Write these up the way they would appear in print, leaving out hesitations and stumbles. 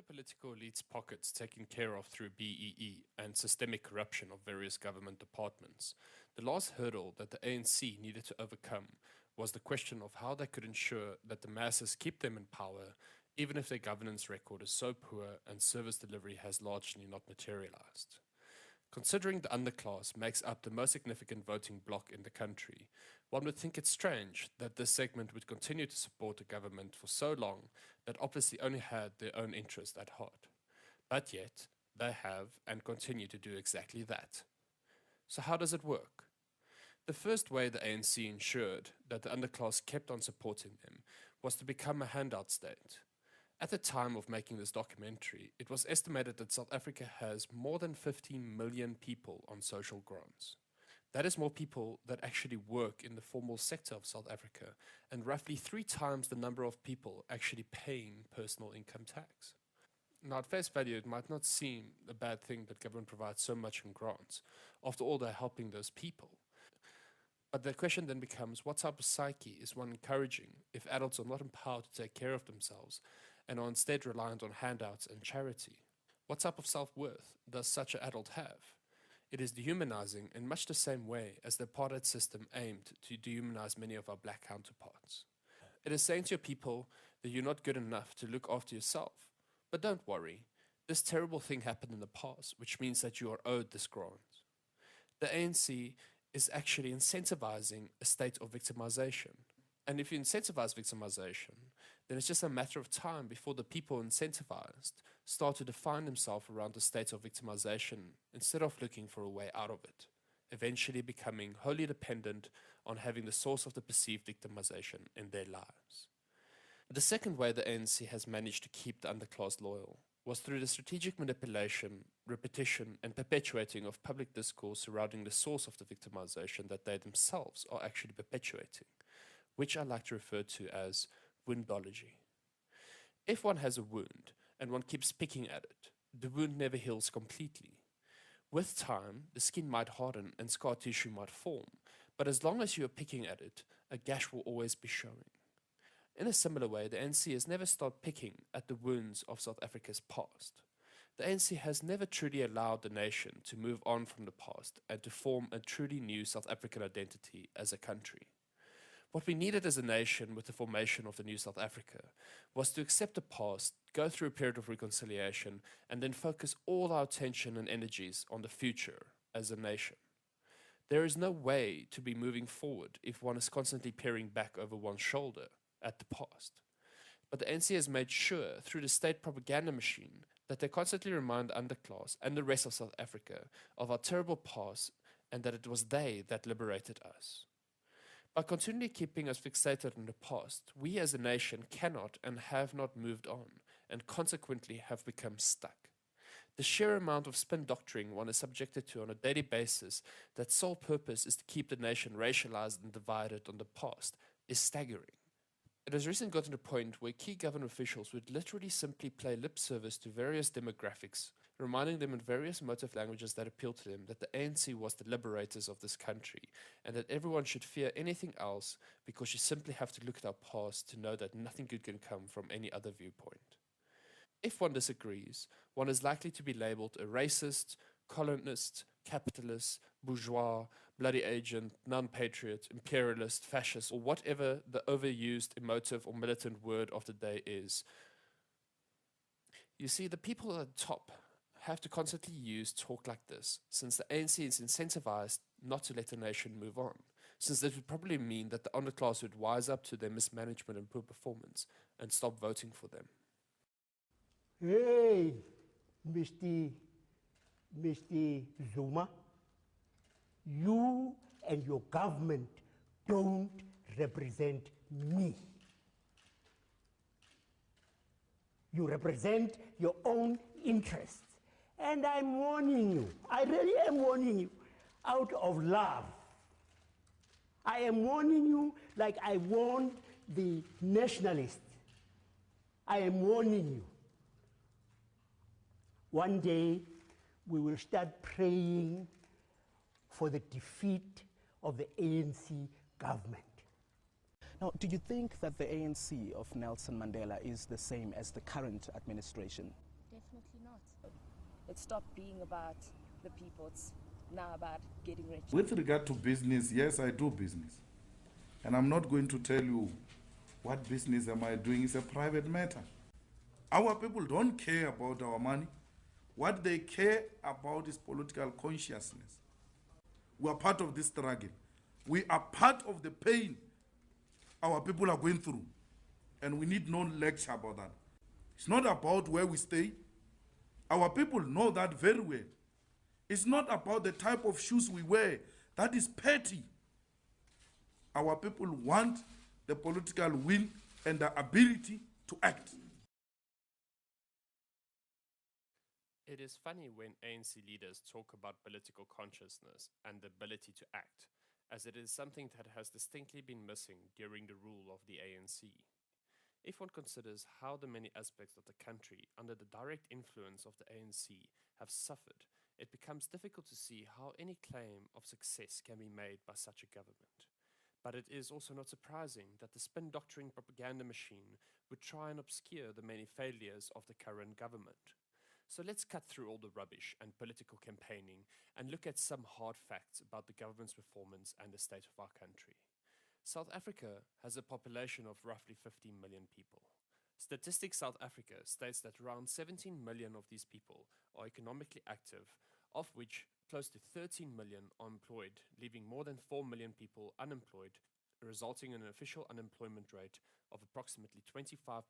the political elite's pockets taken care of through BEE and systemic corruption of various government departments, the last hurdle that the ANC needed to overcome was the question of how they could ensure that the masses keep them in power, even if their governance record is so poor and service delivery has largely not materialized. Considering the underclass makes up the most significant voting bloc in the country, one would think it's strange that this segment would continue to support the government for so long that obviously only had their own interest at heart. But yet, they have and continue to do exactly that. So how does it work? The first way the ANC ensured that the underclass kept on supporting them was to become a handout state. At the time of making this documentary, it was estimated that South Africa has more than 15 million people on social grants. That is more people that actually work in the formal sector of South Africa, and roughly 3 times the number of people actually paying personal income tax. Now, at face value, it might not seem a bad thing that government provides so much in grants. After all, they're helping those people. But the question then becomes, what type of psyche is one encouraging if adults are not empowered to take care of themselves and are instead reliant on handouts and charity? What type of self-worth does such an adult have? It is dehumanizing in much the same way as the apartheid system aimed to dehumanize many of our black counterparts. It is saying to your people that you're not good enough to look after yourself. But don't worry, this terrible thing happened in the past, which means that you are owed this grant. The ANC is actually incentivizing a state of victimization. And if you incentivize victimization, then it's just a matter of time before the people incentivized start to define themselves around the state of victimization instead of looking for a way out of it, eventually becoming wholly dependent on having the source of the perceived victimization in their lives. The second way the ANC has managed to keep the underclass loyal was through the strategic manipulation, repetition, and perpetuating of public discourse surrounding the source of the victimization that they themselves are actually perpetuating, which I like to refer to as woundology. If one has a wound and one keeps picking at it, the wound never heals completely. With time, the skin might harden and scar tissue might form, but as long as you are picking at it, a gash will always be showing. In a similar way, the ANC has never stopped picking at the wounds of South Africa's past. The ANC has never truly allowed the nation to move on from the past and to form a truly new South African identity as a country. What we needed as a nation with the formation of the new South Africa was to accept the past, go through a period of reconciliation, and then focus all our attention and energies on the future as a nation. There is no way to be moving forward if one is constantly peering back over one's shoulder at the past. But the ANC has made sure through the state propaganda machine that they constantly remind the underclass and the rest of South Africa of our terrible past and that it was they that liberated us. By continually keeping us fixated on the past, we as a nation cannot and have not moved on, and consequently have become stuck. The sheer amount of spin doctoring one is subjected to on a daily basis that sole purpose is to keep the nation racialized and divided on the past is staggering. It has recently gotten to a point where key government officials would literally simply play lip service to various demographics, reminding them in various motive languages that appeal to them that the ANC was the liberators of this country and that everyone should fear anything else because you simply have to look at our past to know that nothing good can come from any other viewpoint. If one disagrees, one is likely to be labeled a racist, colonist, capitalist, bourgeois, bloody agent, non-patriot, imperialist, fascist, or whatever the overused, emotive, or militant word of the day is. You see, the people at the top have to constantly use talk like this, since the ANC is incentivized not to let the nation move on, since this would probably mean that the underclass would wise up to their mismanagement and poor performance and stop voting for them. Hey, Mr. Zuma, you and your government don't represent me. You represent your own interests. And I'm warning you, I really am warning you, out of love. I am warning you like I warned the nationalists. I am warning you. One day, we will start praying for the defeat of the ANC government. Now, do you think that the ANC of Nelson Mandela is the same as the current administration? Definitely not. It stopped being about the people. It's now about getting rich. With regard to business, yes, I do business. And I'm not going to tell you what business am I doing. It's a private matter. Our people don't care about our money. What they care about is political consciousness. We are part of this struggle. We are part of the pain our people are going through. And we need no lecture about that. It's not about where we stay. Our people know that very well. It's not about the type of shoes we wear. That is petty. Our people want the political will and the ability to act. It is funny when ANC leaders talk about political consciousness and the ability to act, as it is something that has distinctly been missing during the rule of the ANC. If one considers how the many aspects of the country under the direct influence of the ANC have suffered, it becomes difficult to see how any claim of success can be made by such a government. But it is also not surprising that the spin doctoring propaganda machine would try and obscure the many failures of the current government. So let's cut through all the rubbish and political campaigning and look at some hard facts about the government's performance and the state of our country. South Africa has a population of roughly 15 million people. Statistics South Africa states that around 17 million of these people are economically active, of which close to 13 million are employed, leaving more than 4 million people unemployed, resulting in an official unemployment rate of approximately 25%,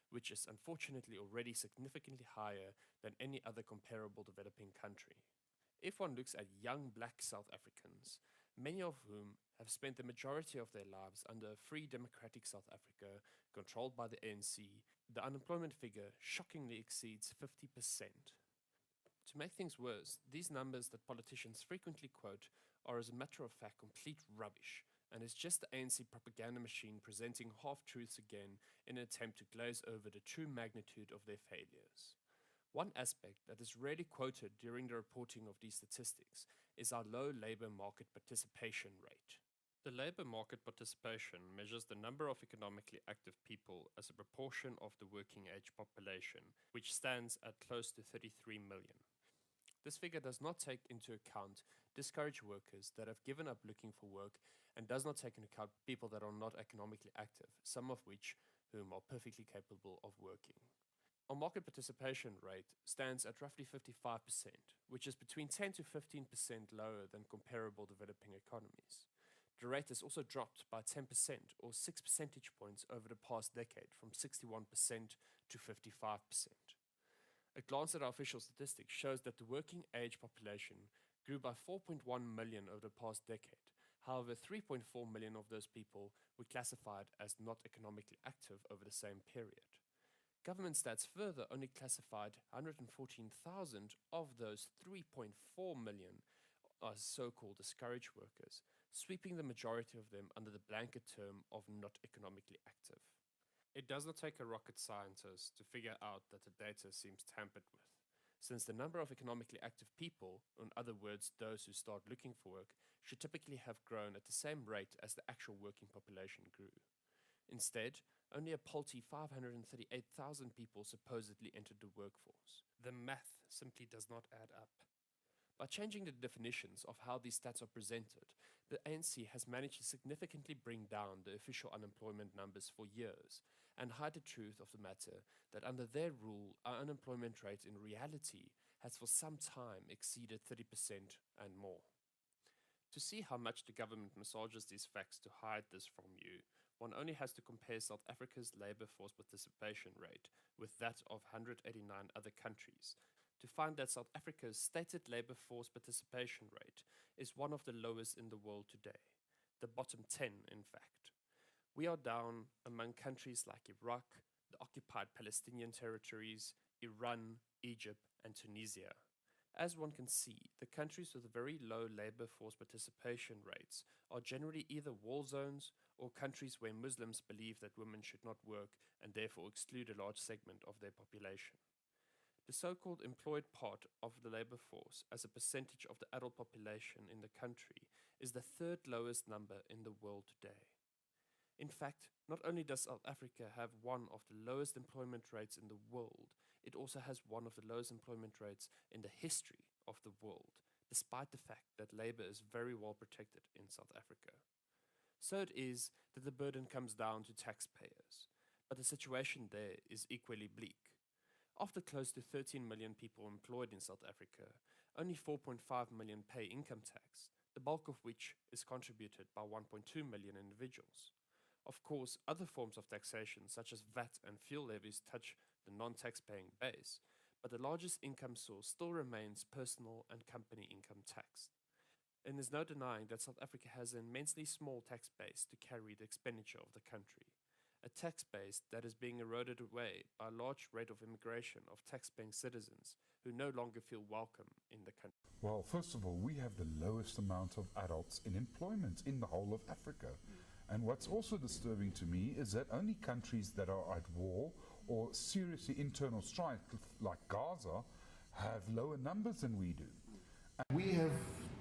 which is unfortunately already significantly higher than any other comparable developing country. If one looks at young black South Africans, many of whom have spent the majority of their lives under a free democratic South Africa controlled by the ANC, the unemployment figure shockingly exceeds 50%. To make things worse, these numbers that politicians frequently quote are as a matter of fact complete rubbish, and it's just the ANC propaganda machine presenting half-truths again in an attempt to glaze over the true magnitude of their failures. One aspect that is rarely quoted during the reporting of these statistics is our low labour market participation rate. The labour market participation measures the number of economically active people as a proportion of the working age population, which stands at close to 33 million. This figure does not take into account discouraged workers that have given up looking for work and does not take into account people that are not economically active, some of whom are perfectly capable of working. Our market participation rate stands at roughly 55%, which is between 10 to 15% lower than comparable developing economies. The rate has also dropped by 10% or 6 percentage points over the past decade, from 61% to 55%. A glance at our official statistics shows that the working age population grew by 4.1 million over the past decade. However, 3.4 million of those people were classified as not economically active over the same period. Government stats further only classified 114,000 of those 3.4 million as so-called discouraged workers, sweeping the majority of them under the blanket term of not economically active. It does not take a rocket scientist to figure out that the data seems tampered with, since the number of economically active people, in other words those who start looking for work, should typically have grown at the same rate as the actual working population grew. Instead, only a paltry 538,000 people supposedly entered the workforce. The math simply does not add up. By changing the definitions of how these stats are presented, the ANC has managed to significantly bring down the official unemployment numbers for years and hide the truth of the matter that under their rule, our unemployment rate in reality has for some time exceeded 30% and more. To see how much the government massages these facts to hide this from you, one only has to compare South Africa's labour force participation rate with that of 189 other countries to find that South Africa's stated labour force participation rate is one of the lowest in the world today, the bottom 10 in fact. We are down among countries like Iraq, the occupied Palestinian territories, Iran, Egypt and Tunisia. As one can see, the countries with very low labour force participation rates are generally either war zones or countries where Muslims believe that women should not work and therefore exclude a large segment of their population. The so-called employed part of the labour force as a percentage of the adult population in the country is the third lowest number in the world today. In fact, not only does South Africa have one of the lowest employment rates in the world, it also has one of the lowest employment rates in the history of the world, despite the fact that labor is very well protected in South Africa. So it is that the burden comes down to taxpayers, but the situation there is equally bleak. After close to 13 million people employed in South Africa, only 4.5 million pay income tax, the bulk of which is contributed by 1.2 million individuals. Of course, other forms of taxation, such as VAT and fuel levies, touch the non-tax-paying base, but the largest income source still remains personal and company income tax. And there's no denying that South Africa has an immensely small tax base to carry the expenditure of the country, a tax base that is being eroded away by a large rate of immigration of tax-paying citizens who no longer feel welcome in the country. Well, first of all, we have the lowest amount of adults in employment in the whole of Africa. And what's also disturbing to me is that only countries that are at war or seriously internal strife, like Gaza, have lower numbers than we do. We have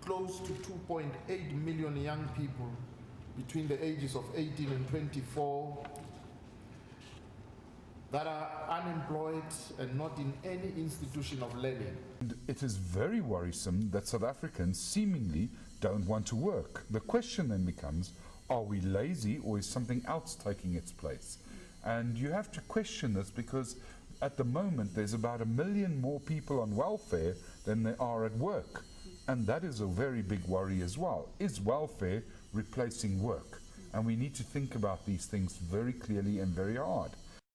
close to 2.8 million young people between the ages of 18 and 24 that are unemployed and not in any institution of learning. And it is very worrisome that South Africans seemingly don't want to work. The question then becomes, are we lazy or is something else taking its place? And you have to question this because at the moment there's about 1 million more people on welfare than there are at work. And that is a very big worry as well. Is welfare replacing work? And we need to think about these things very clearly and very hard.